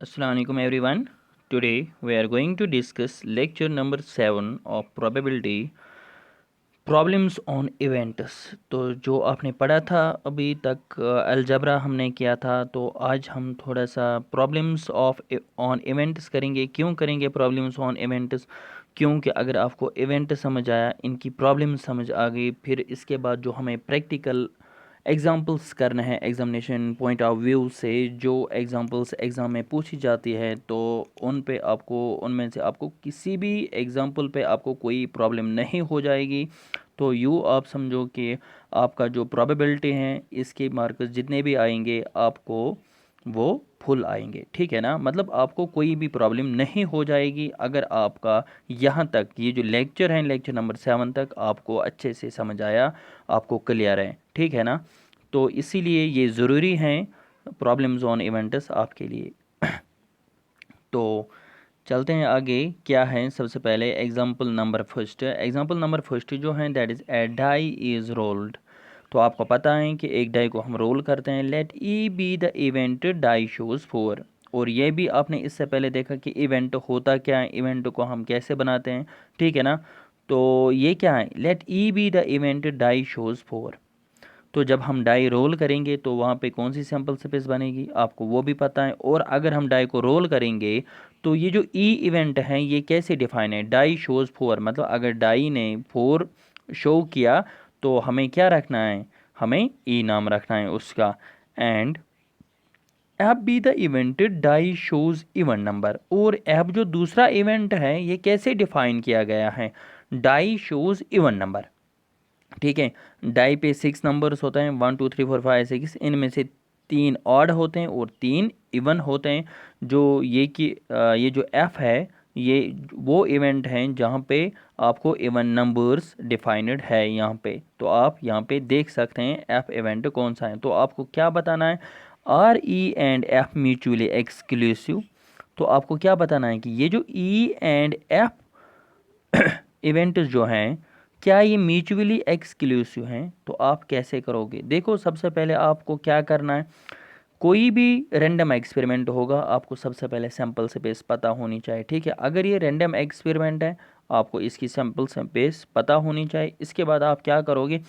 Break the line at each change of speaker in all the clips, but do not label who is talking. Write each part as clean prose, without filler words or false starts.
Assalamualaikum everyone. Today we are going to discuss lecture number 7 of probability problems on events. तो जो आपने पढ़ा था अभी तक अलजबरा हमने किया था, तो आज हम थोड़ा सा प्रॉब्लम्स ऑफ ऑन इवेंट्स करेंगे। क्यों करेंगे प्रॉब्लम्स ऑन इवेंट्स? क्योंकि अगर आपको इवेंट समझ आया, इनकी प्रॉब्लम समझ आ गई, फिर इसके बाद जो हमें प्रैक्टिकल एग्जाम्पल्स करना है एग्जामिनेशन पॉइंट ऑफ व्यू से, जो एग्जाम्पल्स एग्ज़ाम में पूछी जाती है, तो उन पे आपको उनमें से आपको किसी भी एग्जाम्पल पे आपको कोई प्रॉब्लम नहीं हो जाएगी। तो यूँ आप समझो कि आपका जो प्रोबेबिलिटी है, इसके मार्क्स जितने भी आएंगे आपको वो फुल आएंगे। ठीक है ना? मतलब आपको कोई भी प्रॉब्लम नहीं हो जाएगी अगर आपका यहाँ तक ये जो लेक्चर है, लेक्चर नंबर 7 तक आपको अच्छे से समझ आया, आपको क्लियर है। ठीक है ना? तो इसीलिए ये ज़रूरी है प्रॉब्लम्स ऑन इवेंट्स आपके लिए। तो चलते हैं आगे। क्या है सबसे पहले example number first. Example number first जो है that is a die is rolled. तो आपको पता है कि एक डाई को हम रोल करते हैं। Let E be the event die shows 4। और ये भी आपने इससे पहले देखा कि इवेंट होता क्या है, इवेंट को हम कैसे बनाते हैं। ठीक है ना? तो ये क्या है, let E be the event die shows 4। तो जब हम डाई रोल करेंगे तो वहाँ पे कौन सी सैम्पल स्पेस बनेगी, आपको वो भी पता है। और अगर हम डाई को रोल करेंगे तो ये जो ई इवेंट है ये कैसे डिफाइन है, डाई शोज़ 4। मतलब अगर डाई ने 4 शो किया तो हमें क्या रखना है, हमें ई नाम रखना है उसका। And F be the event die shows even number. और ऐप जो दूसरा इवेंट है ये कैसे डिफाइन किया गया है, डाई शोज़ इवन नंबर। ठीक है? डाई पे 6 नंबर्स होते हैं, 1 2 3 4 5 6। इनमें से 3 ऑड होते हैं और 3 इवन होते हैं। जो ये जो एफ है, ये वो इवेंट हैं जहाँ पे आपको इवन नंबर्स डिफाइंड है यहाँ पे। तो आप यहाँ पे देख सकते हैं एफ इवेंट कौन सा है। तो आपको क्या बताना है, R E and F mutually exclusive. तो आपको क्या बताना है कि ये जो ई एंड एफ इवेंट्स जो हैं, क्या ये म्यूचुअली एक्सक्लूसिव हैं? तो आप कैसे करोगे? देखो, सबसे पहले आपको क्या करना है, कोई भी रैंडम एक्सपेरिमेंट होगा, आपको सबसे पहले सैंपल स्पेस पता होनी चाहिए। ठीक है? अगर ये रैंडम एक्सपेरिमेंट है, आपको इसकी सैंपल स्पेस पता होनी चाहिए। इसके बाद आप क्या करोगे,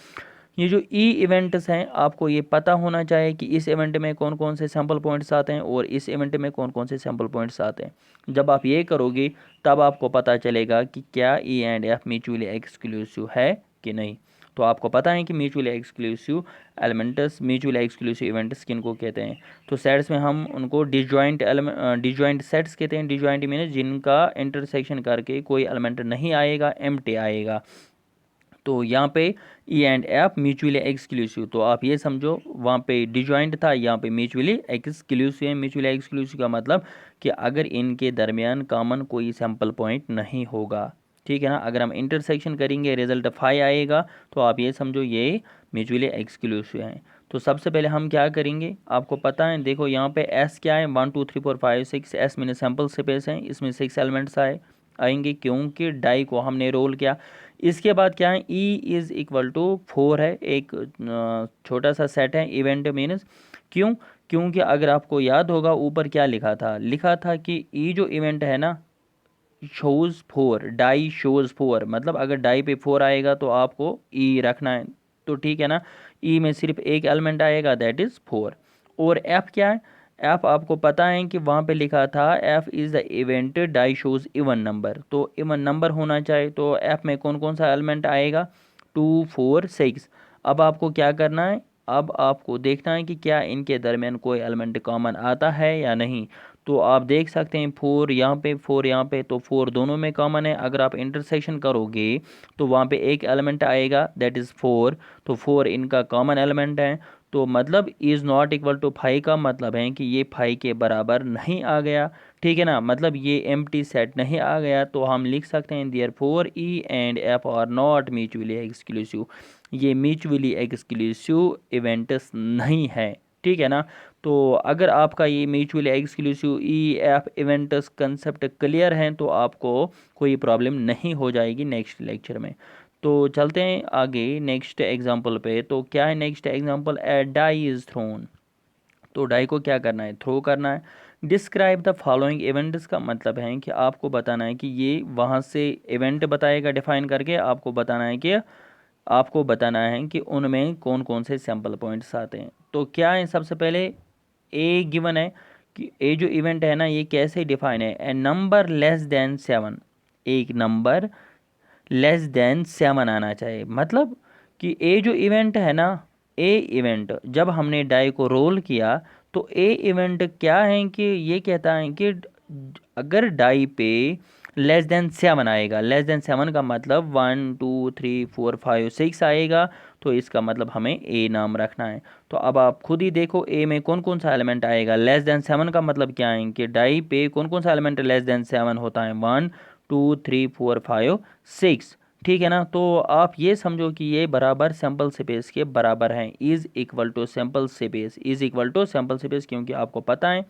ये जो ई इवेंट्स हैं आपको ये पता होना चाहिए कि इस इवेंट में कौन कौन से सैम्पल पॉइंट्स आते हैं और इस इवेंट में कौन कौन से सैम्पल पॉइंट्स आते हैं। जब आप ये करोगे तब आपको पता चलेगा कि क्या E and F mutually exclusive है कि नहीं। तो आपको पता है कि mutually exclusive elements, mutually exclusive events किन को कहते हैं। तो सेट्स में हम उनको डिजॉइंट सेट्स कहते हैं। डिजॉइंट मीन जिनका इंटरसेक्शन करके कोई एलिमेंट नहीं आएगा, एम्प्टी आएगा। तो यहाँ पे E and F mutually exclusive. तो आप ये समझो, वहाँ पे डिजॉइंट था, यहाँ पे म्यूचुअली एक्सक्लूसिव है। म्यूचुअली एक्सक्लूसिव का मतलब कि अगर इनके दरमियान कॉमन कोई सैम्पल पॉइंट नहीं होगा। ठीक है ना? अगर हम इंटरसेक्शन करेंगे रिजल्ट 5 आएगा, तो आप ये समझो ये म्यूचुअली एक्सक्लूसिव है। तो सबसे पहले हम क्या करेंगे, आपको पता है, देखो यहाँ पे एस क्या है, 1 2 3 4 5 6। एस मीन सैम्पल स्पेस है, इसमें 6 एलिमेंट्स आएंगे क्योंकि डाई को हमने रोल किया। इसके बाद क्या है, ई इज़ इक्वल टू 4 है, एक छोटा सा सेट है इवेंट मीन्स। क्यों? क्योंकि अगर आपको याद होगा ऊपर क्या लिखा था, लिखा था कि ई जो इवेंट है ना, शोज़ 4, डाई शोज़ 4। मतलब अगर डाई पे 4 आएगा तो आपको ई रखना है। तो ठीक है ना? ई में सिर्फ एक एलिमेंट आएगा, दैट इज़ 4। और एफ क्या है, एफ आपको पता है कि वहाँ पे लिखा था F is the event die shows even number. तो इवन नंबर होना चाहिए। तो एफ में कौन कौन सा एलिमेंट आएगा, 2 4 6। अब आपको क्या करना है, अब आपको देखना है कि क्या इनके दरमियान कोई एलिमेंट कॉमन आता है या नहीं। तो आप देख सकते हैं 4 यहाँ पे, 4 यहाँ पे, तो 4 दोनों में कॉमन है। अगर आप इंटरसेक्शन करोगे तो वहाँ पे एक एलिमेंट आएगा, दैट इज़ 4। तो 4 इनका कॉमन एलिमेंट है। तो मतलब इज़ नॉट इक्वल टू 5 का मतलब है कि ये 5 के बराबर नहीं आ गया। ठीक है ना? मतलब ये एम्प्टी सेट नहीं आ गया। तो हम लिख सकते हैं therefore E and F R not mutually exclusive. ये म्यूचुअली एक्सक्लूसिव इवेंट्स नहीं है। ठीक है ना? तो अगर आपका ये mutually exclusive E F events concept clear हैं तो आपको कोई प्रॉब्लम नहीं हो जाएगी नेक्स्ट लेक्चर में। तो चलते हैं आगे नेक्स्ट एग्जांपल पे। तो क्या है next example, a die is thrown. तो डाई को क्या करना है, थ्रो करना है। डिस्क्राइब द फॉलोइंग इवेंट्स का मतलब है कि आपको बताना है कि ये वहाँ से इवेंट बताएगा डिफाइन करके, आपको बताना है कि उनमें कौन कौन से सैम्पल पॉइंट्स आते हैं। तो क्या है, सबसे पहले ए गिवन है कि ए जो इवेंट है ना ये कैसे डिफाइन है, ए नंबर लेस देन 7, एक नंबर लेस देन 7 आना चाहिए। मतलब कि ए जो इवेंट है ना, ए इवेंट जब हमने डाई को रोल किया तो ए इवेंट क्या है कि ये कहता है कि अगर डाई पे लेस देन 7 आएगा, लेस देन 7 का मतलब 1 2 3 4 5 6 आएगा, तो इसका मतलब हमें ए नाम रखना है। तो अब आप खुद ही देखो ए में कौन कौन सा एलिमेंट आएगा। लेस देन 7 का मतलब क्या है कि डाई पे कौन कौन सा एलिमेंट लेस देन 7 होता है, 1 2 3 4 5 6। ठीक है ना। तो आप ये समझो कि ये बराबर सैम्पल स्पेस के बराबर हैं, is equal to sample space, is equal to sample space, क्योंकि आपको पता है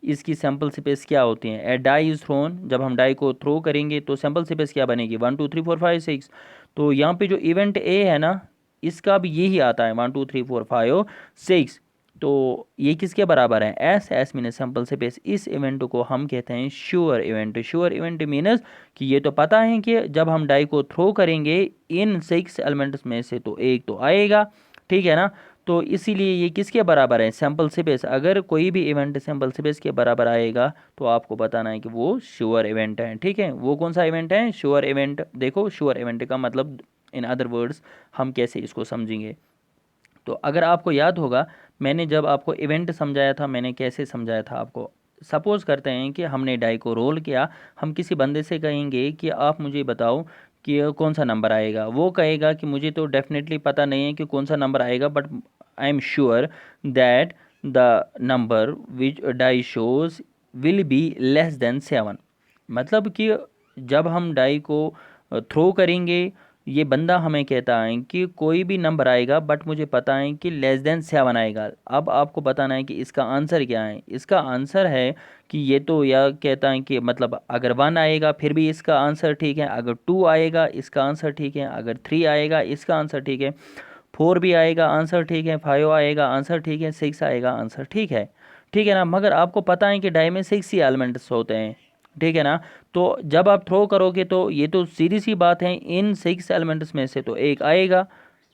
इसकी सैम्पल स्पेस क्या होती है। ए डाई इज थ्रोन, जब हम डाई को थ्रो करेंगे तो सैम्पल स्पेस क्या बनेगी, 1 2 3 4 5 6। तो यहाँ पे जो इवेंट ए है ना इसका भी यही आता है 1 2 3 4 5 6। तो ये किसके बराबर है, S, S mean sample space. इस इवेंट को हम कहते हैं श्योर इवेंट। श्योर इवेंट मीनस कि ये तो पता है कि जब हम डाई को थ्रो करेंगे इन 6 एलिमेंट्स में से तो एक तो आएगा। ठीक है ना। तो इसीलिए ये किसके बराबर है, सैम्पल स्पेस। अगर कोई भी इवेंट सैम्पल स्पेस के बराबर आएगा तो आपको बताना है कि वो श्योर इवेंट है। ठीक है, वो कौन सा इवेंट है, श्योर इवेंट। देखो श्योर इवेंट का मतलब इन अदर वर्ड्स हम कैसे इसको समझेंगे। तो अगर आपको याद होगा मैंने जब आपको इवेंट समझाया था, मैंने कैसे समझाया था आपको। सपोज़ करते हैं कि हमने डाई को रोल किया, हम किसी बंदे से कहेंगे कि आप मुझे बताओ कि कौन सा नंबर आएगा। वो कहेगा कि मुझे तो डेफिनेटली पता नहीं है कि कौन सा नंबर आएगा, but I am sure that the number which die shows will be less than 7। मतलब कि जब हम डाई को थ्रो करेंगे ये बंदा हमें कहता है कि कोई भी नंबर आएगा बट मुझे पता है कि लेस देन 7 आएगा। अब आपको बताना है कि इसका आंसर क्या है। इसका आंसर है कि ये तो यह कहता है कि मतलब अगर 1 आएगा फिर भी इसका आंसर ठीक है, अगर 2 आएगा इसका आंसर ठीक है, अगर 3 आएगा इसका आंसर ठीक है, 4 भी आएगा आंसर ठीक है, 5 आएगा आंसर ठीक है, 6 आएगा आंसर ठीक है। ठीक है ना। मगर आपको पता है कि डाई में 6 ही एलिमेंट्स होते हैं। ठीक है ना। तो जब आप थ्रो करोगे तो ये तो सीधी सी बात है इन 6 एलिमेंट्स में से तो एक आएगा।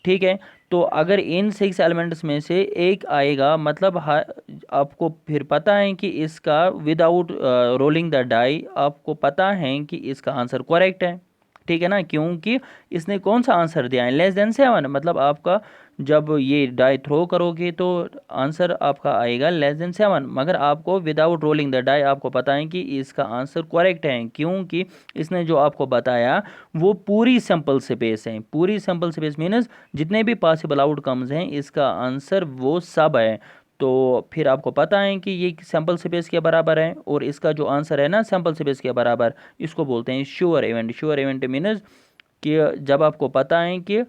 ठीक है। तो अगर इन 6 एलिमेंट्स में से एक आएगा मतलब आपको फिर पता है कि इसका विदाउट रोलिंग द डाई आपको पता है कि इसका आंसर करेक्ट है। ठीक है ना। क्योंकि इसने कौन सा आंसर दिया है, लेस देन 7। मतलब आपका जब ये डाई थ्रो करोगे तो आंसर आपका आएगा लेस देन 7, मगर आपको विदाउट रोलिंग द डाई आपको पता है कि इसका आंसर करेक्ट है, क्योंकि इसने जो आपको बताया वो पूरी सैंपल स्पेस है। पूरी सैंपल स्पेस मीन्स जितने भी पॉसिबल आउटकम्स हैं इसका आंसर वो सब है। तो फिर आपको पता है कि ये सैंपल स्पेस के बराबर है और इसका जो आंसर है ना सैंपल स्पेस के बराबर, इसको बोलते हैं sure event. Sure event means कि जब आपको पता है कि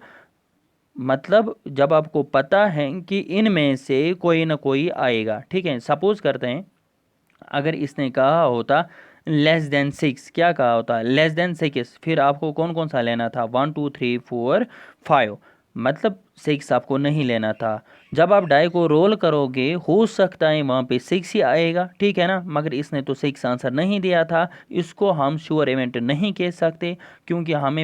मतलब जब आपको पता है कि इनमें से कोई ना कोई आएगा। ठीक है। सपोज करते हैं अगर इसने कहा होता लेस देन 6, क्या कहा होता लेस देन 6, फिर आपको कौन कौन सा लेना था, 1 2 3 4 5, मतलब 6 आपको नहीं लेना था। जब आप डाई को रोल करोगे हो सकता है वहाँ पे 6 ही आएगा। ठीक है ना। मगर इसने तो 6 आंसर नहीं दिया था, इसको हम श्योर इवेंट नहीं कह सकते, क्योंकि हम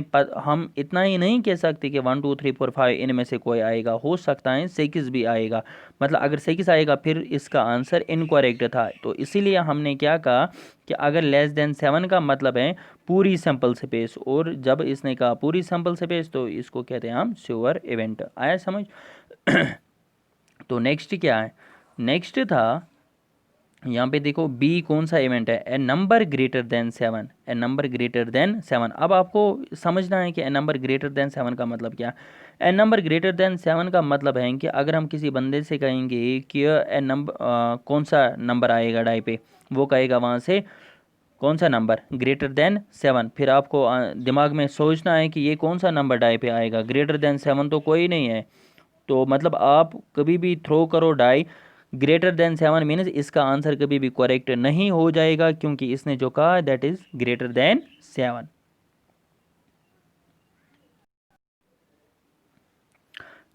इतना ही नहीं कह सकते कि 1 2 3 4 5 इनमें से कोई आएगा, हो सकता है 6 भी आएगा। मतलब अगर 6 आएगा फिर इसका आंसर इनकरेक्ट था। तो इसीलिए हमने क्या कहा कि अगर लेस देन 7 का मतलब है पूरी सैंपल स्पेस, और जब इसने कहा पूरी सैंपल स्पेस तो इसको कहते हैं हम श्योर इवेंट। आया समझ। तो नेक्स्ट क्या है, नेक्स्ट था यहाँ पे देखो बी कौन सा इवेंट है, ए नंबर ग्रेटर देन 7। ए नंबर ग्रेटर देन 7। अब आपको समझना है कि ए नंबर ग्रेटर देन 7 का मतलब क्या। ए नंबर ग्रेटर देन 7 का मतलब है कि अगर हम किसी बंदे से कहेंगे कि ए नंबर कौन सा नंबर आएगा डाई पे, वो कहेगा वहाँ से कौन सा नंबर ग्रेटर देन 7। फिर आपको दिमाग में सोचना है कि ये कौन सा नंबर डाई पे आएगा, ग्रेटर देन 7 तो कोई नहीं है। तो मतलब आप कभी भी थ्रो करो डाई ग्रेटर देन 7 मीन्स इसका आंसर कभी भी करेक्ट नहीं हो जाएगा, क्योंकि इसने जो कहा दैट इज ग्रेटर देन 7।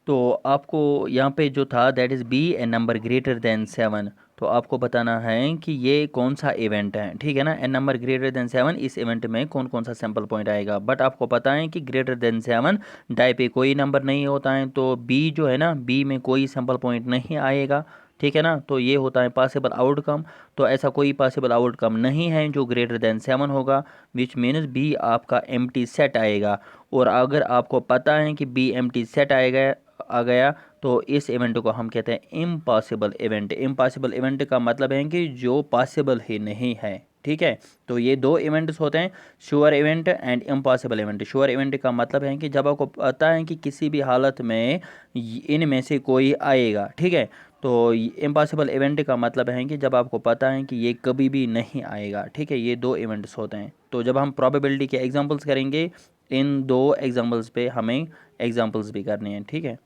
तो आपको यहाँ पे जो था that is B a number greater than 7। तो आपको बताना है कि ये कौन सा इवेंट है, ठीक है ना। एन नंबर ग्रेटर देन 7, इस इवेंट में कौन कौन सा सैंपल पॉइंट आएगा। बट आपको पता है कि ग्रेटर देन 7 डाई पे कोई नंबर नहीं होता है, तो बी जो है ना, बी में कोई सैंपल पॉइंट नहीं आएगा, ठीक है ना। तो ये होता है पॉसिबल आउटकम। तो ऐसा कोई पॉसिबल आउटकम नहीं है जो ग्रेटर देन 7 होगा, विच मीन्स बी आपका एम्प्टी सेट आएगा। और अगर आपको पता है कि बी एम्प्टी सेट आ गया तो इस इवेंट को हम कहते हैं इम्पॉसिबल इवेंट। इम्पॉसिबल इवेंट का मतलब है कि जो पॉसिबल ही नहीं है, ठीक है। तो ये दो इवेंट्स होते हैं, sure event and impossible event. Sure event का मतलब है कि जब आपको पता है कि किसी भी हालत में इनमें से कोई आएगा, ठीक है। तो इम्पॉसिबल इवेंट का मतलब है कि जब आपको पता है कि ये कभी भी नहीं आएगा, ठीक है। ये दो इवेंट्स होते हैं। तो जब हम प्रोबेबिलिटी के एग्जांपल्स करेंगे, इन दो एग्जांपल्स पे हमें एग्जांपल्स भी करने हैं, ठीक है।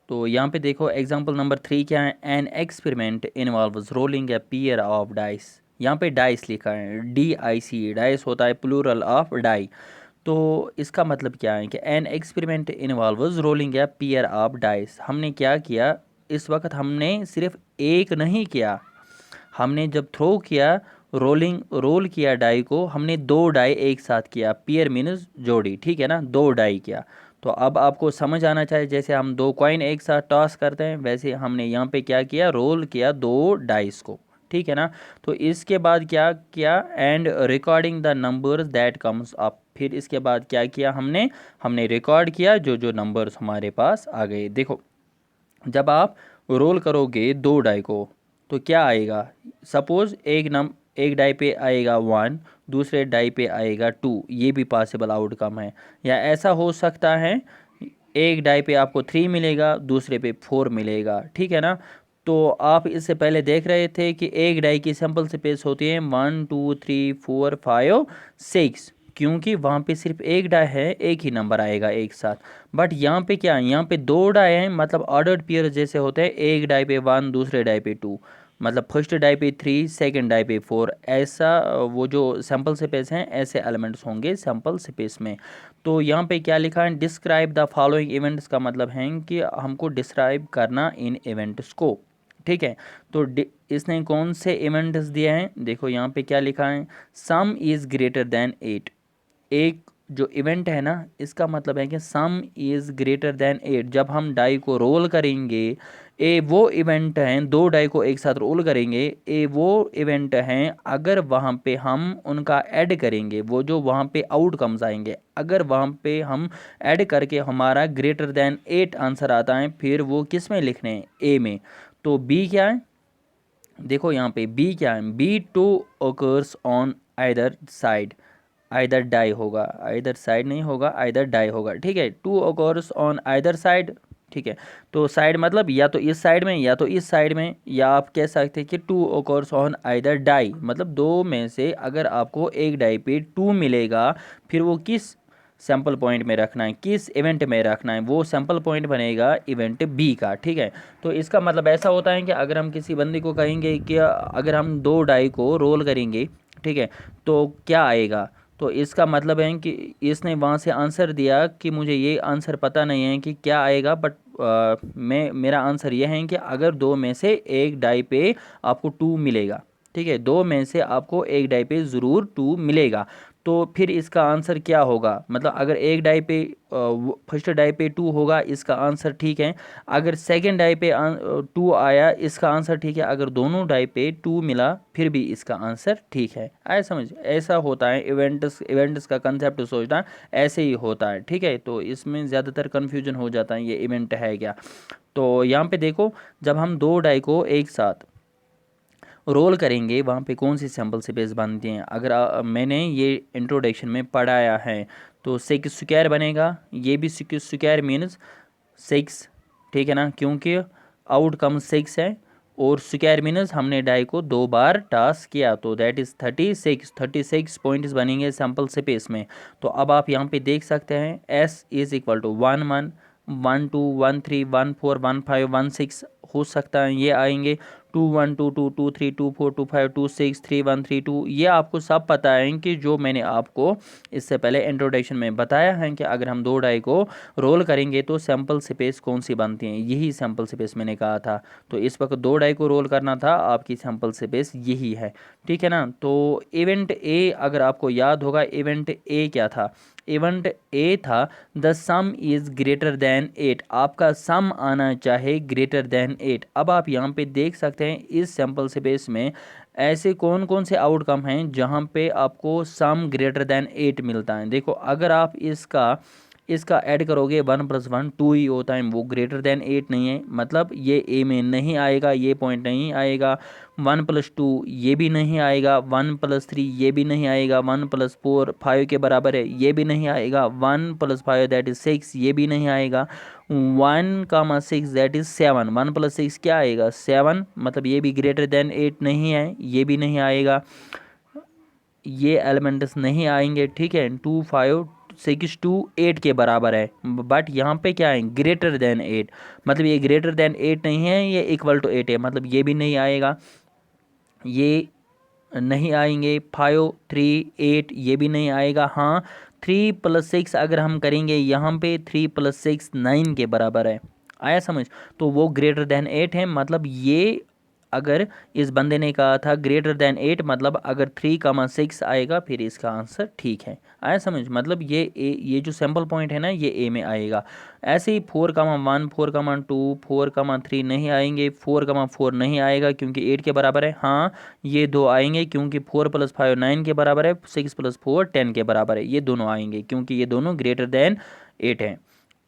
तो यहाँ पे देखो एग्जांपल नंबर 3 क्या है। An experiment involves rolling a pair of dice. यहाँ पे डाइस लिखा है, DIC। डाइस होता है प्लूरल ऑफ डाई। तो इसका मतलब क्या है कि an experiment involves rolling a pair of dice. हमने क्या किया, इस वक्त हमने सिर्फ एक नहीं किया, हमने जब थ्रो किया, रोल किया डाई को, हमने दो डाई एक साथ किया। पेयर मीन्स जोड़ी, ठीक है ना, दो डाई किया। तो अब आपको समझ आना चाहिए, जैसे हम दो कॉइन एक साथ टॉस करते हैं, वैसे हमने यहाँ पे क्या किया, रोल किया दो डाइस को, ठीक है ना। तो इसके बाद क्या किया, and recording the numbers that comes up. फिर इसके बाद क्या किया हमने रिकॉर्ड किया जो जो नंबर्स हमारे पास आ गए। देखो जब आप रोल करोगे दो डाई को तो क्या आएगा, सपोज एक डाई पे आएगा 1, दूसरे डाई पे आएगा 2, ये भी पॉसिबल आउटकम है। या ऐसा हो सकता है एक डाई पे आपको 3 मिलेगा, दूसरे पे 4 मिलेगा, ठीक है ना। तो आप इससे पहले देख रहे थे कि एक डाई की सैंपल स्पेस होती है 1 2 3 4 5 6, क्योंकि वहाँ पे सिर्फ एक डाई है, एक ही नंबर आएगा एक साथ। बट यहाँ पे क्या है, यहाँ पे दो डाई हैं, मतलब ऑर्डर्ड पेयर जैसे होते हैं, एक डाई पे 1, दूसरे डाई पे 2, मतलब फर्स्ट डाई पे 3, सेकंड डाई पे 4, ऐसा वो जो सैंपल स्पेस हैं ऐसे एलिमेंट्स होंगे सैंपल स्पेस में। तो यहाँ पे क्या लिखा है, डिस्क्राइब द फॉलोइंग इवेंट्स का मतलब है कि हमको डिस्क्राइब करना इन इवेंट्स को, ठीक है। तो इसने कौन से इवेंट्स दिए हैं, देखो यहाँ पे क्या लिखा है, सम इज़ ग्रेटर देन 8। एक जो इवेंट है ना, इसका मतलब है कि सम इज़ ग्रेटर देन 8। जब हम डाई को रोल करेंगे, ए वो इवेंट हैं, दो डाई को एक साथ रोल करेंगे, ए वो इवेंट हैं अगर वहाँ पे हम उनका ऐड करेंगे, वो जो वहाँ पे आउटकम्स आएंगे, अगर वहाँ पे हम ऐड करके हमारा ग्रेटर देन 8 आंसर आता है, फिर वो किस में लिखने हैं, ए में। तो बी क्या है, देखो यहाँ पे बी क्या है, B two occurs on either side. Either die होगा, आइदर साइड नहीं होगा, आइदर डाई होगा, ठीक है। Two occurs on either side, ठीक है। तो साइड मतलब या तो इस साइड में या तो इस साइड में, या आप कह सकते हैं कि two occurs on either die, मतलब दो में से अगर आपको एक डाई पे 2 मिलेगा, फिर वो किस सैंपल पॉइंट में रखना है, किस इवेंट में रखना है, वो सैंपल पॉइंट बनेगा इवेंट बी का, ठीक है। तो इसका मतलब ऐसा होता है कि अगर हम किसी बंदे को कहेंगे कि अगर हम दो डाई को रोल करेंगे, ठीक है, तो क्या आएगा, तो इसका मतलब है कि इसने वहाँ से आंसर दिया कि मुझे ये आंसर पता नहीं है कि क्या आएगा, बट मेरा आंसर ये है कि अगर दो में से एक डाई पे आपको 2 मिलेगा, ठीक है, दो में से आपको एक डाई पे ज़रूर 2 मिलेगा। तो फिर इसका आंसर क्या होगा, मतलब अगर एक डाई पे फर्स्ट डाई पे 2 होगा, इसका आंसर ठीक है। अगर सेकंड डाई पे 2 आया, इसका आंसर ठीक है। अगर दोनों डाई पे 2 मिला, फिर भी इसका आंसर ठीक है। आया समझ, ऐसा होता है इवेंट्स का कंसेप्ट सोचना ऐसे ही होता है, ठीक है। तो इसमें ज़्यादातर कन्फ्यूजन हो जाता है ये इवेंट है क्या। तो यहाँ पे देखो जब हम दो डाई को एक साथ रोल करेंगे, वहाँ पे कौन सी सैंपल स्पेस बनती हैं, अगर मैंने ये इंट्रोडक्शन में पढ़ाया है। तो 6 स्क्वायर बनेगा, ये भी 6 स्क्वायर मीन्स 6, ठीक है ना, क्योंकि आउटकम 6 है, और स्क्वायर मीन्स हमने डाई को 2 बार टास्क किया, तो दैट इज़ 36 पॉइंट्स बनेंगे सैंपल स्पेस में। तो अब आप यहाँ पे देख सकते हैं S इज़ इक्वल टू 1 1 1 2 1 3 1 4 1 5 1 6 हो सकता है ये आएंगे। 2 1 2 2 2 3 2 4 2 5 2 6 3 1 3 2, ये आपको सब पता है कि जो मैंने आपको इससे पहले इंट्रोडक्शन में बताया है कि अगर हम दो डाई को रोल करेंगे तो सैम्पल स्पेस कौन सी बनती है, यही सैम्पल स्पेस मैंने कहा था। तो इस वक्त दो डाई को रोल करना था, आपकी सैम्पल स्पेस यही है, ठीक है ना। तो इवेंट ए, अगर आपको याद होगा इवेंट ए क्या था, इवेंट ए था the some is greater than 8, आपका सम आना चाहे ग्रेटर देन 8। अब आप यहाँ पे देख सकते हैं इस सैम्पल स्पेस में ऐसे कौन कौन से आउटकम हैं जहाँ पे आपको सम ग्रेटर देन 8 मिलता है। देखो अगर आप इसका इसका ऐड करोगे 1 + 1 2 ही होता है, वो ग्रेटर देन 8 नहीं है, मतलब ये ए में नहीं आएगा, ये पॉइंट नहीं आएगा। 1 + 2 ये भी नहीं आएगा, 1 + 3 ये भी नहीं आएगा, 1 + 4 5 के बराबर है, ये भी नहीं आएगा, 1 + 5 दैट इज 6 ये भी नहीं आएगा, 1, 6 दैट इज 7, 1 + 6 क्या आएगा 7, मतलब ये भी ग्रेटर देन 8 नहीं है, ये भी नहीं आएगा, ये एलिमेंट्स नहीं आएंगे, ठीक है। 2 5 6 2 8 के बराबर है, बट यहाँ पे क्या है ग्रेटर देन 8, मतलब ये ग्रेटर देन 8 नहीं है, ये इक्वल टू 8 है, मतलब ये भी नहीं आएगा, ये नहीं आएंगे। 5 3 8 ये भी नहीं आएगा। हाँ 3 + 6 अगर हम करेंगे यहाँ पे 3 + 6 9 के बराबर है, आया समझ। तो वो ग्रेटर देन 8 है, मतलब ये अगर इस बंदे ने कहा था ग्रेटर देन 8, मतलब अगर 3, 6 आएगा फिर इसका आंसर ठीक है, आया समझ। मतलब ये जो सैम्पल पॉइंट है ना ये ए में आएगा। ऐसे ही 4, 1 4, 2 4, 3 नहीं आएंगे, 4, 4 नहीं आएगा क्योंकि 8 के बराबर है। हाँ ये दो आएंगे क्योंकि 4 + 5 9 के बराबर है, 6 + 4 10 के बराबर है, ये दोनों आएंगे क्योंकि ये दोनों ग्रेटर देन 8 हैं।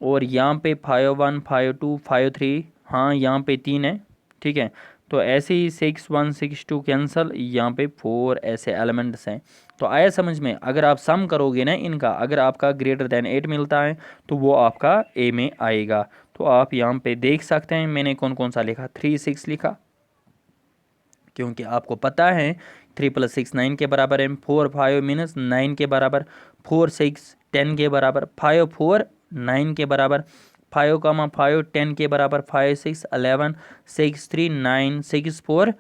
और यहाँ पे 5 1 5 2 5 3, हाँ यहाँ पे 3 है, ठीक है। तो ऐसे ही 6 1 6 2 कैंसल, यहाँ पे 4 ऐसे एलिमेंट्स हैं। तो आया समझ में, अगर आप सम करोगे ना इनका, अगर आपका ग्रेटर देन 8 मिलता है तो वो आपका ए में आएगा। तो आप यहाँ पे देख सकते हैं मैंने कौन कौन सा लिखा, 3 6 लिखा क्योंकि आपको पता है 3 + 6 9 के बराबर है, 4 5 मीनस 9 के बराबर, 4 6 10 के बराबर, 5 4 9 के बराबर, 5, 5 10 के बराबर, 5 6 11 6 3 9 6 4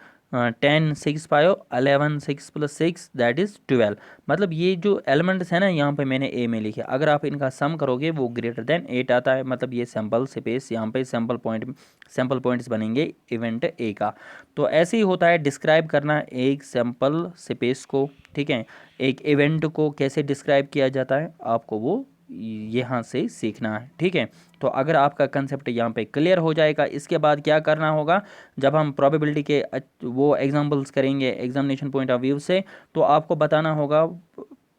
10 6 5 11 6 + 6 दैट इज़ 12। मतलब ये जो एलिमेंट्स है ना यहाँ पे मैंने ए में लिखे, अगर आप इनका सम करोगे वो ग्रेटर देन 8 आता है, मतलब ये सैम्पल स्पेस यहाँ पे सैम्पल पॉइंट्स बनेंगे इवेंट ए का। तो ऐसे ही होता है डिस्क्राइब करना एक सैम्पल स्पेस को, ठीक है। एक इवेंट को कैसे डिस्क्राइब किया जाता है आपको वो यहाँ से सीखना है, ठीक है। तो अगर आपका कंसेप्ट यहाँ पे क्लियर हो जाएगा, इसके बाद क्या करना होगा, जब हम प्रोबेबिलिटी के वो एग्जांपल्स करेंगे एग्जामिनेशन पॉइंट ऑफ व्यू से, तो आपको बताना होगा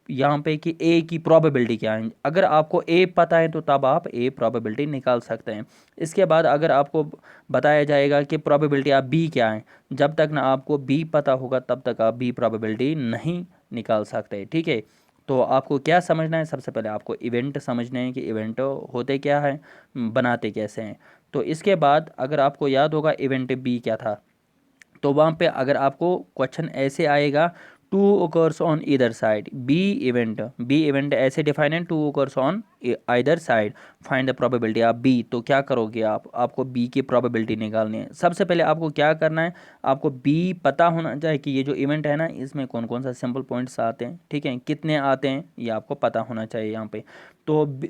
यहाँ पे कि ए की प्रोबेबिलिटी क्या है। अगर आपको ए पता है तो तब आप ए प्रोबेबिलिटी निकाल सकते हैं। इसके बाद अगर आपको बताया जाएगा कि प्रोबेबिलिटी आप बी क्या है, जब तक ना आपको बी पता होगा तब तक आप बी प्रोबेबिलिटी नहीं निकाल सकते, ठीक है। तो आपको क्या समझना है, सबसे पहले आपको इवेंट समझने हैं कि इवेंट होते क्या है, बनाते कैसे हैं। तो इसके बाद अगर आपको याद होगा इवेंट बी क्या था, तो वहाँ पे अगर आपको क्वेश्चन ऐसे आएगा 2 occurs on either side, B event ऐसे डिफाइन है 2 occurs on either side, find the probability of B. तो क्या करोगे आपको बी की प्रोबेबिलिटी निकालनी है। सबसे पहले आपको क्या करना है, आपको बी पता होना चाहिए कि ये जो इवेंट है ना इसमें कौन कौन सा सिंपल पॉइंट्स आते हैं, ठीक है, कितने आते हैं ये आपको पता होना चाहिए यहाँ पे। तो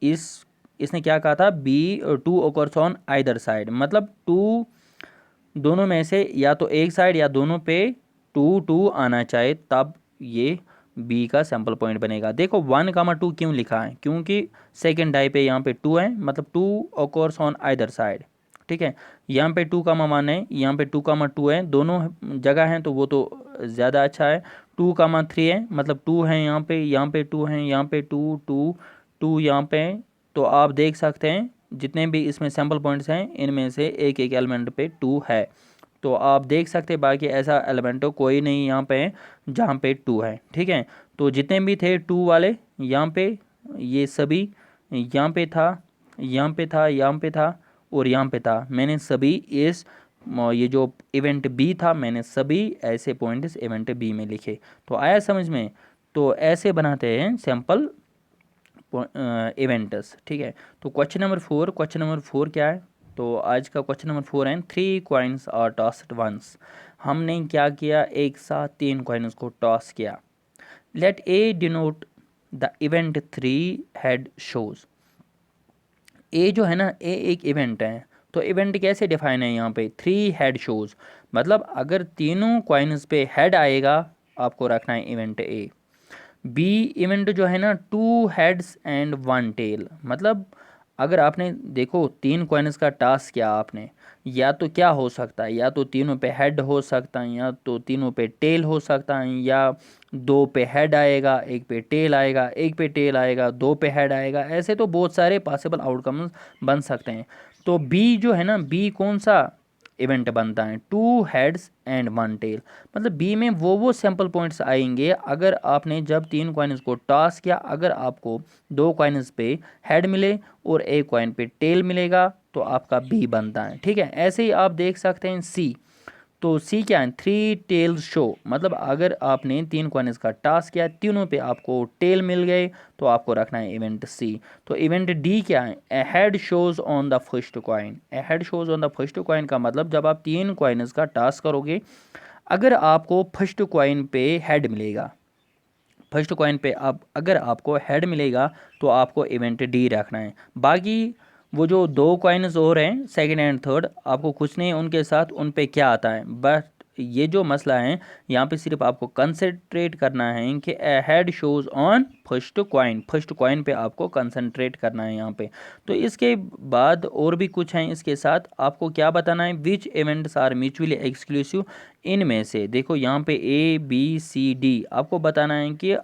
इस इसने क्या कहा था, B 2 occurs on either side, मतलब 2 दोनों में से या तो एक साइड या दोनों पे 2 2 आना चाहिए, तब ये बी का सैम्पल पॉइंट बनेगा। देखो 1, 2 क्यों लिखा है, क्योंकि सेकेंड डाई पे यहाँ पे 2 है, मतलब 2 occurs ऑन आइदर साइड, ठीक है। यहाँ पे 2, 1 है, यहाँ पे 2, 2 है, दोनों जगह हैं तो वो तो ज़्यादा अच्छा है। 2, 3 है, मतलब 2 है यहाँ पे 2 है, यहाँ पे 2 2 2 यहाँ पे। तो आप देख सकते हैं जितने भी इसमें सैम्पल पॉइंट्स हैं इनमें से एक एक एलिमेंट पे 2 है। तो आप देख सकते हैं बाकी ऐसा एलिमेंट कोई नहीं यहाँ पे जहाँ पे 2 है, ठीक है। तो जितने भी थे 2 वाले यहाँ पे, ये सभी यहाँ पे था, यहाँ पे था, यहाँ पे था और यहाँ पे था, मैंने सभी इस ये जो इवेंट बी था मैंने सभी ऐसे पॉइंट्स इवेंट बी में लिखे। तो आया समझ में। तो ऐसे बनाते हैं सैम्पल इवेंट्स, ठीक है। तो क्वेश्चन नंबर 4 क्या है, तो आज का क्वेश्चन नंबर 4 है 3 कॉइन्स आर टॉस्ड वंस। हमने क्या किया, एक साथ 3 कॉइन्स को टॉस किया। Let A denote the event 3 head shows. A जो है ना, ए एक इवेंट है, तो इवेंट कैसे डिफाइन है यहाँ पे, 3 हेड शोज, मतलब अगर तीनों कॉइन्स पे हेड आएगा आपको रखना है इवेंट ए। बी इवेंट जो है ना 2 हेड्स एंड 1 टेल, मतलब अगर आपने देखो 3 कॉइन्स का टास्क किया आपने, या तो क्या हो सकता है, या तो तीनों पे हेड हो सकता है, या तो तीनों पे टेल हो सकता है, या 2 पे हेड आएगा, 1 पे टेल आएगा, 1 पे टेल आएगा, 2 पे हेड आएगा, ऐसे तो बहुत सारे पॉसिबल आउटकम्स बन सकते हैं। तो बी जो है ना, बी कौन सा इवेंट बनता है, 2 हेड्स एंड 1 टेल, मतलब बी में वो सैम्पल पॉइंट्स आएंगे अगर आपने जब 3 कॉइन्स को टॉस किया, अगर आपको 2 कॉइन्स पे हेड मिले और 1 कॉइन पे टेल मिलेगा तो आपका बी बनता है। ठीक है, ऐसे ही आप देख सकते हैं सी। तो सी क्या है, 3 टेल शो, मतलब अगर आपने 3 कॉइन्स का टास्क किया, तीनों पे आपको टेल मिल गए तो आपको रखना है इवेंट सी। तो इवेंट डी क्या है, A head shows on the first coin. A head shows on the first coin का मतलब जब आप 3 कॉइन्स का टास्क करोगे, अगर आपको फर्स्ट कॉइन पे हेड मिलेगा, फर्स्ट कॉइन पे आप अगर आपको हेड मिलेगा तो आपको इवेंट डी रखना है। बाकी वो जो 2 कॉइन्स और हैं सेकंड एंड थर्ड, आपको कुछ नहीं उनके साथ, उन पे क्या आता है, बट ये जो मसला है यहाँ पे सिर्फ आपको कंसंट्रेट करना है कि head shows on first coin, first coin पे आपको कंसंट्रेट करना है यहाँ पे। तो इसके बाद और भी कुछ हैं, इसके साथ आपको क्या बताना है, विच इवेंट्स आर म्यूचुअली एक्सक्लूसिव, इनमें से देखो यहाँ पे ए बी सी डी आपको बताना है कि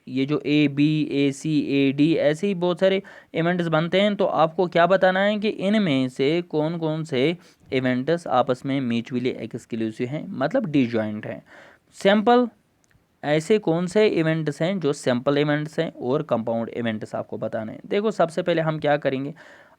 ये जो A B A C A D ऐसे ही बहुत सारे इवेंट्स बनते हैं, तो आपको क्या बताना है कि इनमें से कौन कौन से इवेंट्स आपस में म्यूचुअली एक्सक्लूसिव हैं, मतलब डिजॉइंट हैं। सैम्पल, ऐसे कौन से इवेंट्स हैं जो सैम्पल इवेंट्स हैं और कंपाउंड इवेंट्स आपको बताने हैं। देखो सबसे पहले हम क्या करेंगे,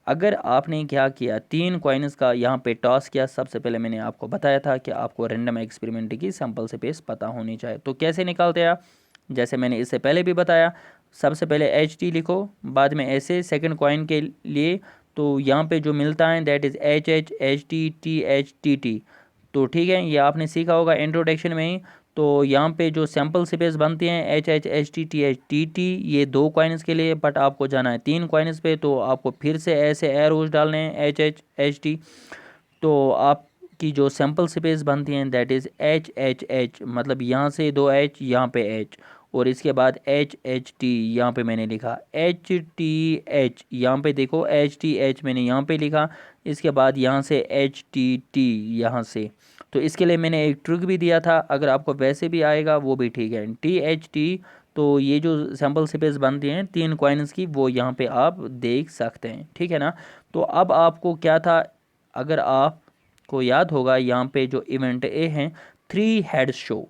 अगर आपने क्या किया 3 कॉइन्स का यहाँ पे टॉस किया, सबसे पहले मैंने आपको बताया था कि आपको रैंडम एक्सपेरिमेंट की सैम्पल स्पेस पता होनी चाहिए। तो कैसे निकालते हैं आप, जैसे मैंने इससे पहले भी बताया, सबसे पहले एच टी लिखो, बाद में ऐसे सेकंड कॉइन के लिए, तो यहाँ पे जो मिलता है that is H H H T T H T T. तो ठीक है, ये आपने सीखा होगा इंट्रोडक्शन में ही। तो यहाँ पे जो सैम्पल स्पेस बनती हैं H H H T T H T T, ये 2 कॉइन्स के लिए, बट आपको जाना है 3 कॉइन्स पे, तो आपको फिर से ऐसे एरोज डालने हैं एच एच एच टी। तो आपकी जो सैम्पल स्पेस बनती हैं that is H H H, मतलब यहाँ से 2 एच, यहाँ पे एच, और इसके बाद एच एच टी, यहाँ पे मैंने लिखा एच टी एच, यहाँ पे देखो एच टी एच मैंने यहाँ पे लिखा, इसके बाद यहाँ से एच टी टी यहाँ से। तो इसके लिए मैंने एक ट्रिक भी दिया था, अगर आपको वैसे भी आएगा वो भी ठीक है, टी एच टी। तो ये जो सैम्पल स्पेस बनती हैं 3 कॉइन्स की, वो यहाँ पे आप देख सकते हैं, ठीक है ना। तो अब आपको क्या था, अगर आपको याद होगा यहाँ पे जो इवेंट ए हैं 3 हेड शो,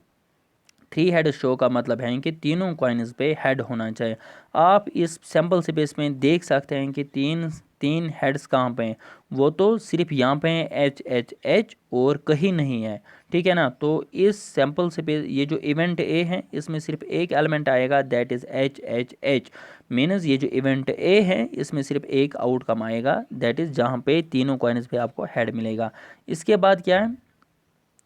3 हेड शो का मतलब है कि तीनों कॉइन्स पे हेड होना चाहिए। आप इस सैम्पल स्पेस में देख सकते हैं कि तीन तीन हेड्स कहाँ पे हैं, वो तो सिर्फ यहाँ पे हैं एच एच एच और कहीं नहीं है, ठीक है ना। तो इस सैम्पल स्पेस, ये जो इवेंट ए है इसमें सिर्फ एक एलिमेंट आएगा that is H H H, मीनस ये जो इवेंट ए है इसमें सिर्फ एक आउटकम आएगा दैट इज़ जहाँ पे तीनों कॉइन्स पे आपको हेड मिलेगा। इसके बाद क्या है,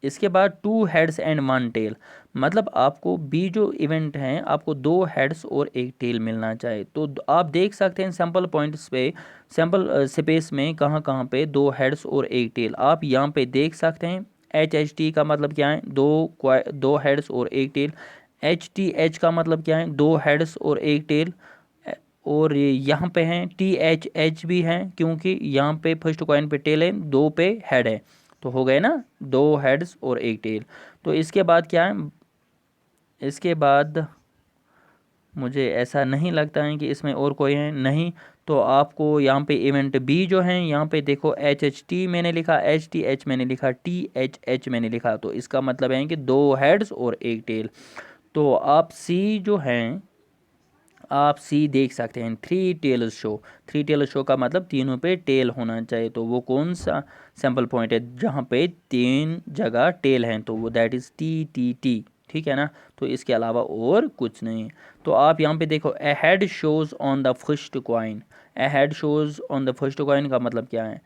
इसके बाद 2 हेड्स एंड 1 टेल, मतलब आपको बी जो इवेंट हैं आपको 2 हेड्स और 1 टेल मिलना चाहिए। तो आप देख सकते हैं सैम्पल पॉइंट्स पे, सैम्पल स्पेस में कहाँ कहाँ पे 2 हेड्स और 1 टेल आप यहाँ पे देख सकते हैं। एच एच टी का मतलब क्या है, दो हेड्स और 1 टेल। एच टी एच का मतलब क्या है, 2 हेड्स और 1 टेल। और यहाँ पे हैं टी एच एच भी हैं, क्योंकि यहाँ पे फर्स्ट कॉइन पे टेल है, 2 पे हेड है, तो हो गए ना 2 हेड्स और 1 टेल। तो इसके बाद क्या है, इसके बाद मुझे ऐसा नहीं लगता है कि इसमें और कोई है नहीं। तो आपको यहाँ पे इवेंट बी जो है, यहाँ पे देखो एच एच टी मैंने लिखा, एच टी एच मैंने लिखा, टी एच एच मैंने लिखा, तो इसका मतलब है कि 2 हेड्स और 1 टेल। तो आप सी जो हैं, आप सी देख सकते हैं 3 टेल शो, 3 टेल शो का मतलब तीनों पे टेल होना चाहिए। तो वो कौन सा सैम्पल पॉइंट है जहाँ पे 3 जगह टेल हैं, तो वो that is T T T, ठीक है ना। तो इसके अलावा और कुछ नहीं। तो आप यहाँ पे देखो A head shows on the first coin, A head shows on the first coin का मतलब क्या है,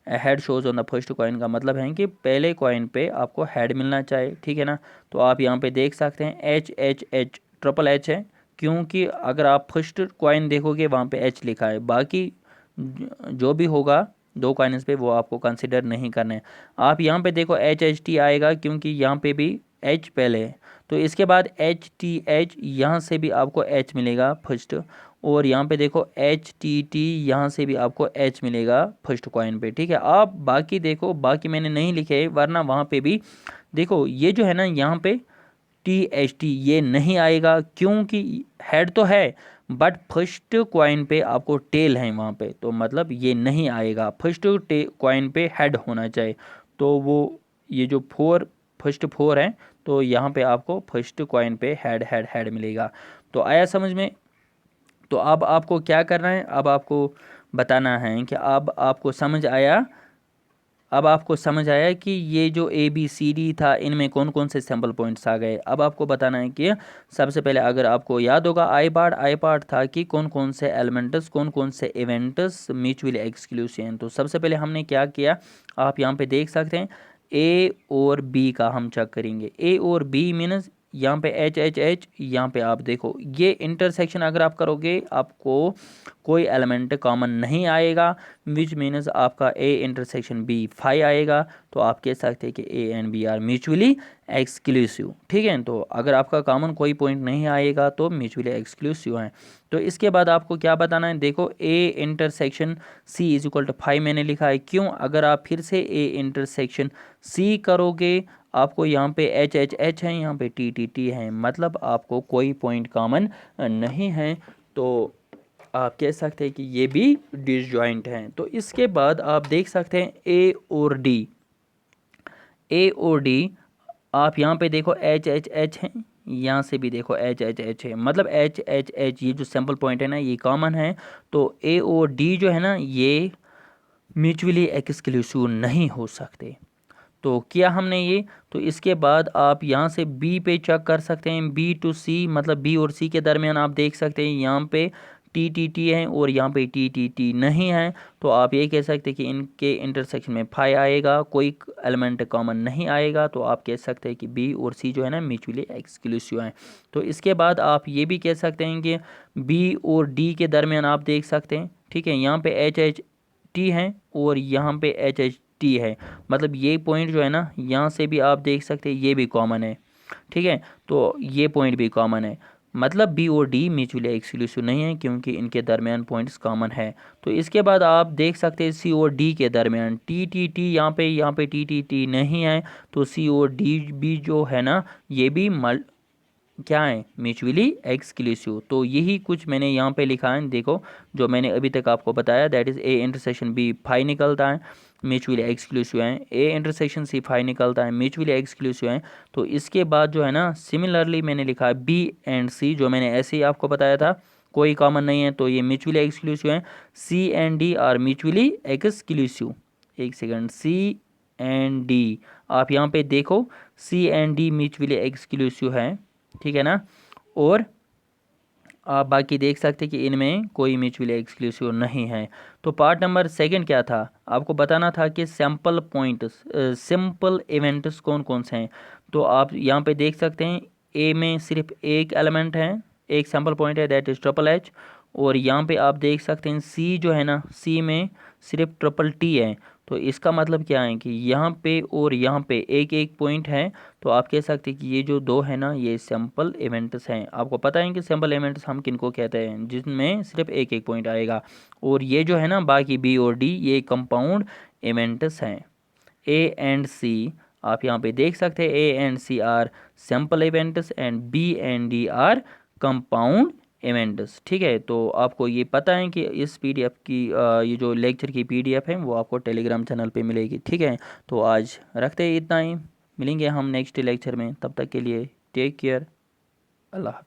head shows on the first coin का मतलब है कि पहले कॉइन पे आपको हेड मिलना चाहिए, ठीक है ना। तो आप यहाँ पे देख सकते हैं H H H, triple H है, क्योंकि अगर आप फर्स्ट कॉइन देखोगे वहाँ पे एच लिखा है, बाकी जो भी होगा दो कॉइन्स पे वो आपको कंसिडर नहीं करना है। आप यहाँ पे देखो एच एच टी आएगा क्योंकि यहाँ पे भी एच पहले है, तो इसके बाद एच टी एच, यहाँ से भी आपको एच मिलेगा फर्स्ट, और यहाँ पे देखो एच टी टी, यहाँ से भी आपको एच मिलेगा फर्स्ट कॉइन पे, ठीक है। आप बाकी देखो, बाकी मैंने नहीं लिखे वरना वहाँ पे भी देखो ये जो है ना यहाँ पे टी एच टी ये नहीं आएगा क्योंकि हेड तो है बट फर्स्ट कॉइन पे आपको टेल है वहाँ पे, तो मतलब ये नहीं आएगा, फर्स्ट कॉइन पे हेड होना चाहिए। तो वो ये जो फर्स्ट फोर है, तो यहाँ पे आपको फर्स्ट कॉइन पे हेड हेड हेड मिलेगा। तो आया समझ में। तो अब आपको क्या करना है, अब आपको बताना है कि अब आपको समझ आया, अब आपको समझ आया कि ये जो ए बी सी डी था इनमें कौन कौन से सैम्पल पॉइंट्स आ गए। अब आपको बताना है कि सबसे पहले अगर आपको याद होगा आई पार्ट था कि कौन कौन से एलिमेंट्स, कौन कौन से इवेंट्स म्यूचुअली एक्सक्लूसिव हैं। तो सबसे पहले हमने क्या किया, आप यहाँ पे देख सकते हैं ए और बी का हम चेक करेंगे। ए और बी मीन्स यहाँ पे एच एच एच, यहाँ पे आप देखो ये इंटरसेक्शन अगर आप करोगे आपको कोई एलिमेंट कॉमन नहीं आएगा, विच मीन्स आपका ए इंटरसेक्शन बी 5 आएगा। तो आप कह सकते हैं कि A and B are mutually exclusive, ठीक है। तो अगर आपका कॉमन कोई पॉइंट नहीं आएगा तो म्यूचुअली एक्सक्लूसिव है। तो इसके बाद आपको क्या बताना है, देखो A intersection C is equal to 5 मैंने लिखा है, क्यों, अगर आप फिर से ए इंटरसेक्शन सी करोगे आपको यहाँ पे एच एच एच है, यहाँ पे टी टी टी है, मतलब आपको कोई पॉइंट कॉमन नहीं है। तो आप कह सकते हैं कि ये भी डिसजॉइंट हैं। तो इसके बाद आप देख सकते हैं ए और डी, ए और डी आप यहाँ पे देखो एच एच एच है, यहाँ से भी देखो एच एच एच है, मतलब एच एच एच ये जो सैम्पल पॉइंट है ना ये कॉमन है। तो ए और डी जो है ना ये म्यूचुअली एक्सक्लूसिव नहीं हो सकते। तो किया हमने ये। तो इसके बाद आप यहाँ से बी पे चेक कर सकते हैं, बी टू सी मतलब बी और सी के दरमियान आप देख सकते हैं यहाँ पे टी टी टी है और यहाँ पे टी टी टी नहीं है। तो आप ये कह सकते हैं कि इनके इंटरसेक्शन में 5 आएगा, कोई एलिमेंट कॉमन नहीं आएगा। तो आप कह सकते हैं कि बी और सी जो है ना म्यूचुअली एक्सक्लूसिव हैं। तो इसके बाद आप ये भी कह सकते हैं कि बी और डी के दरमियान आप देख सकते हैं, ठीक है, यहाँ पे एच एच टी है और यहाँ पे एच एच टी है, मतलब ये पॉइंट जो है ना यहाँ से भी आप देख सकते हैं ये भी कॉमन है, ठीक है। तो ये पॉइंट भी कॉमन है, मतलब बी और डी म्यूचुअली एक्सक्लूसिव नहीं है क्योंकि इनके दरमियान पॉइंट्स कॉमन है। तो इसके बाद आप देख सकते हैं सी और डी के दरमियान टी टी टी, यहाँ पे टी टी टी नहीं है। तो सी और डी भी जो है ना ये भी क्या है म्यूचुअली एक्सक्लूसिव। तो यही कुछ मैंने यहाँ पे लिखा है, देखो जो मैंने अभी तक आपको बताया, that is A intersection B 5 निकलता है म्यूचुअली एक्सक्लूसिव है, ए इंटरसेक्शन सी 5 निकलता है म्यूचुअली एक्सक्लूसिव है। तो इसके बाद जो है ना सिमिलरली मैंने लिखा है बी एंड सी, जो मैंने ऐसे ही आपको बताया था कोई कॉमन नहीं है तो ये म्यूचुअली एक्सक्लूसिव है। C and D are mutually exclusive, एक सेकंड, सी एंड डी आप यहाँ पे देखो C and D mutually exclusive है, ठीक है ना। और आप बाकी देख सकते हैं कि इनमें कोई म्यूचुअली एक्सक्लूसिव नहीं है। तो पार्ट नंबर सेकंड क्या था, आपको बताना था कि सैम्पल पॉइंट्स, सिंपल इवेंट्स कौन कौन से हैं। तो आप यहाँ पे देख सकते हैं ए में सिर्फ एक एलिमेंट है, एक सैम्पल पॉइंट है, दैट इज़ ट्रिपल एच। और यहाँ पे आप देख सकते हैं सी जो है ना सी में सिर्फ ट्रिपल टी है। तो इसका मतलब क्या है कि यहाँ पे और यहाँ पे एक एक पॉइंट है। तो आप कह सकते हैं कि ये जो दो है ना ये सैम्पल इवेंट्स हैं। आपको पता है कि सैम्पल इवेंट्स हम किनको कहते हैं, जिनमें सिर्फ एक एक पॉइंट आएगा। और ये जो है ना बाकी बी और डी ये कंपाउंड इवेंट्स हैं। ए एंड सी आप यहाँ पे देख सकते हैं A and C are sample events and B and D are compound events, ठीक है। तो आपको ये पता है कि इस पीडीएफ की ये जो लेक्चर की पीडीएफ है वो आपको टेलीग्राम चैनल पे मिलेगी, ठीक है। तो आज रखते हैं इतना ही, मिलेंगे हम नेक्स्ट लेक्चर में, तब तक के लिए टेक केयर, अल्लाह हाफिज़।